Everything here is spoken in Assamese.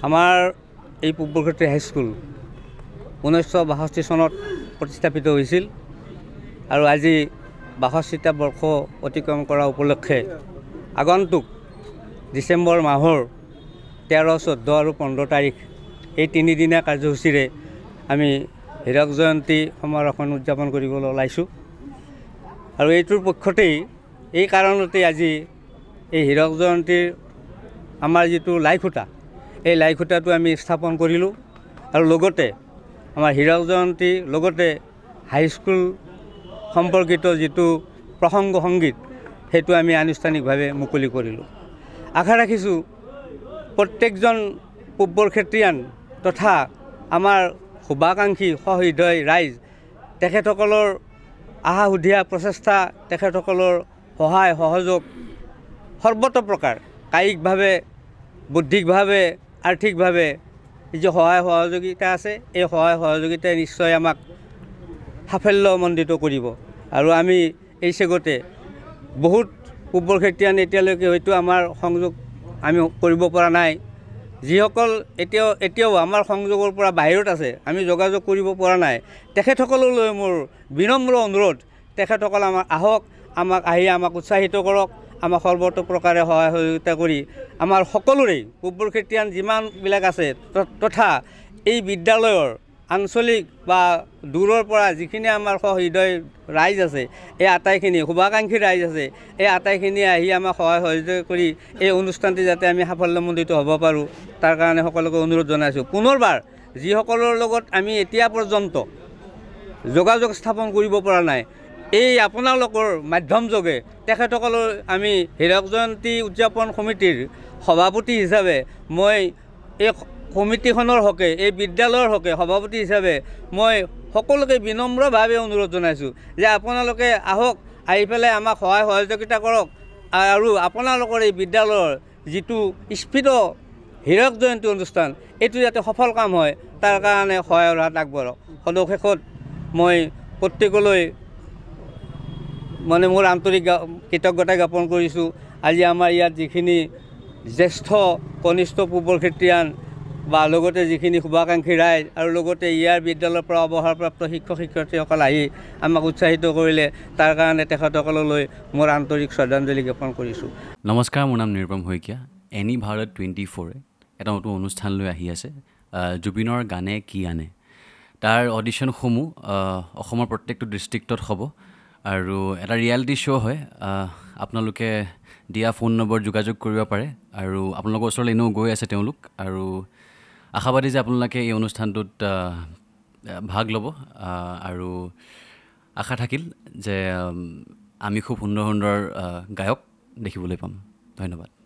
আমাৰ এই পূব বৰক্ষেত্ৰী হাইস্কুল 1962 চনত প্ৰতিস্থাপিত হৈছিল আৰু আজি 62টা বৰ্ষ অতিক্ৰম কৰা উপলক্ষে আগন্তুক ডিচেম্বৰ মাহৰ 13, 14 আৰু 15 তাৰিখ এই তিনিদিনীয়া কাৰ্যসূচীৰে আমি হীৰক জয়ন্তী সমাৰোহখন উদযাপন কৰিবলৈ ওলাইছোঁ আৰু এইটোৰ পক্ষতেই এই কাৰণতেই আজি এই হীৰক জয়ন্তীৰ আমাৰ যিটো লাইখুঁটা এই লাইখুঁটাটো আমি স্থাপন কৰিলোঁ আৰু লগতে আমাৰ হীৰক জয়ন্তী লগতে হাইস্কুল সম্পৰ্কিত যিটো প্ৰসংগ সংগীত সেইটো আমি আনুষ্ঠানিকভাৱে মুকলি কৰিলোঁ। আশা ৰাখিছোঁ প্ৰত্যেকজন পূব বৰক্ষেত্ৰীয়ান তথা আমাৰ শুভাকাংক্ষী সহৃদয় ৰাইজ তেখেতসকলৰ আশা সুধীয়া প্ৰচেষ্টা তেখেতসকলৰ সহায় সহযোগ সৰ্বত্ৰ প্ৰকাৰ কায়িকভাৱে বৌদ্ধিকভাৱে আৰ্থিকভাৱে যি সহায় সহযোগিতা আছে এই সহায় সহযোগিতাই নিশ্চয় আমাক সাফল্যমণ্ডিত কৰিব আৰু আমি এই চেগতে বহুত পূব বৰক্ষেত্ৰীয়ান এতিয়ালৈকে হয়তো আমাৰ সংযোগ আমি কৰিব পৰা নাই, যিসকল এতিয়াও আমাৰ সংযোগৰ পৰা বাহিৰত আছে আমি যোগাযোগ কৰিব পৰা নাই তেখেতসকললৈ মোৰ বিনম্ৰ অনুৰোধ তেখেতসকল আহক আমাক উৎসাহিত কৰক, আমাক সৰ্বত্ৰ প্ৰকাৰে সহায় সহযোগিতা কৰি আমাৰ সকলোৰে পূব বৰক্ষেত্ৰীয়ান যিমানবিলাক আছে তথা এই বিদ্যালয়ৰ আঞ্চলিক বা দূৰৰ পৰা যিখিনি আমাৰ সহৃদয় ৰাইজ আছে এই আটাইখিনি শুভাকাংক্ষী ৰাইজ আছে এই আটাইখিনি আহি আমাক সহায় সহযোগ কৰি এই অনুষ্ঠানটি যাতে আমি সাফল্যমণ্ডিত হ'ব পাৰোঁ তাৰ কাৰণে সকলোকে অনুৰোধ জনাইছোঁ। পুনৰবাৰ যিসকলৰ লগত আমি এতিয়া পৰ্যন্ত যোগাযোগ স্থাপন কৰিব পৰা নাই এই আপোনালোকৰ মাধ্যমযোগে তেখেতসকলৰ আমি হীৰক জয়ন্তী উদযাপন সমিতিৰ সভাপতি হিচাপে মই এই কমিটিখনৰ হকে এই বিদ্যালয়ৰ হকে সভাপতি হিচাপে মই সকলোকে বিনম্ৰভাৱে অনুৰোধ জনাইছোঁ যে আপোনালোকে আহক, আহি পেলাই আমাক সহায় সহযোগিতা কৰক আৰু আপোনালোকৰ এই বিদ্যালয়ৰ যিটো স্ফীত হীৰক জয়ন্তী অনুষ্ঠান এইটো যাতে সফল কাম হয় তাৰ কাৰণে সহায়ৰ হাত আগবঢ়াওক। সদশেষত মই প্ৰত্যেকলৈ মোৰ আন্তৰিক কৃতজ্ঞতা জ্ঞাপন কৰিছোঁ। আজি আমাৰ ইয়াত যিখিনি জ্যেষ্ঠ কনিষ্ঠ পূব বৰক্ষেত্ৰীয়ান বা লগতে যিখিনি শুভাকাংক্ষী ৰাইজ আৰু লগতে ইয়াৰ বিদ্যালয়ৰ পৰা অৱসৰপ্ৰাপ্ত শিক্ষক শিক্ষয়িত্ৰীসকল আহি আমাক উৎসাহিত কৰিলে তাৰ কাৰণে তেখেতসকললৈ মোৰ আন্তৰিক শ্ৰদ্ধাঞ্জলি জ্ঞাপন কৰিছোঁ। নমস্কাৰ, মোৰ নাম নিৰুপম শইকীয়া। এনি ভাৰত 24 এটা নতুন অনুষ্ঠান লৈ আহি আছে, জুবিনৰ গানে কি আনে। তাৰ অডিশ্যনসমূহ অসমৰ প্ৰত্যেকটো ডিষ্ট্ৰিক্টত হ'ব আৰু এটা ৰিয়েলিটি শ্ব' হয়। আপোনালোকে দিয়া ফোন নম্বৰ যোগাযোগ কৰিব পাৰে আৰু আপোনালোকৰ ওচৰলৈ এনেও গৈ আছে তেওঁলোক আৰু আশাবাদী যে আপোনালোকে এই অনুষ্ঠানটোত ভাগ ল'ব আৰু আশা থাকিল যে আমি খুব সুন্দৰ সুন্দৰ গায়ক দেখিবলৈ পাম। ধন্যবাদ।